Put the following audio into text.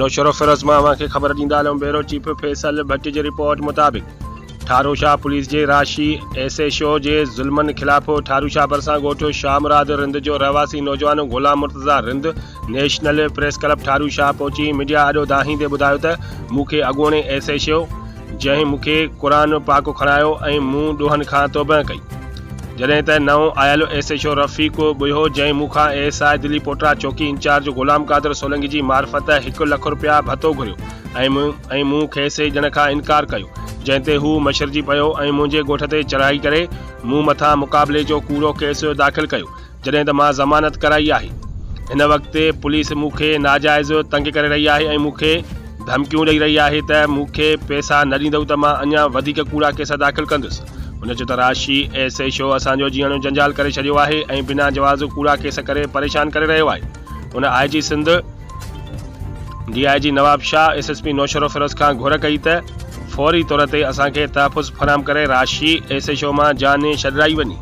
नौशरो फिरोज़ मां खे ख़बर ॾींदा हलूं। Bureau chief Faisal Bhatt ji report मुताबिक़ ठारूशाह पुलिस जे राशी एसएचओ जे ज़ुल्मनि ख़िलाफ़ ठारूशाह भरिसां ॻोठ शाहमुराद रिंद जो रहवासी नौजवान Ghulam Murtaza Rind national press club Tharushah पहुची मीडिया अॾो दाहीं ते ॿुधायो त मूंखे अॻूणे एसएचओ जंहिं मूंखे क़ुरान पाक खणायो ऐं मूं ॾोहनि खां तौबह कई, जॾहिं त नओं आयल एसएचओ रफ़ीक ॿुयो जंहिं मूंखां एएसआई दिल्ली पोटरा चौकी इंचार्ज ग़ुलाम क़ादिर सोलंकी जी मार्फत ₹1 लख भतो घुरियो ऐं मूं खेसि ॾियण खां इनकार कयो, जंहिं ते हू मशरजी पियो ऐं मुंहिंजे ॻोठ ते चढ़ाई करे मूं मथां मुक़ाबले जो कूड़ो केस दाख़िल कयो, जॾहिं त मां ज़मानत कराई आहे। हिन वक़्तु पुलिस मूंखे नाजाइज़ तंग करे रही आहे ऐं मूंखे धमकियूं ॾेई रही आहे त मूंखे पैसा न ॾींदव त मां अञा वधीक कूड़ा केस दाख़िल कंदुसि। हुन जो त राशि एसएचओ असांजो जीअण जंजाल करे छॾियो आहे ऐं बिना जवाज़ कूड़ा केस करे परेशान करे रहियो आहे। हुन IG Sindh DIG Nawab Shah SSP Naushahro Firoz खां घुर कई त फौरी तौर ते असांखे तहफ़ुज़ फराहम करे राशि एसएचओ मां जान छॾाई वञे।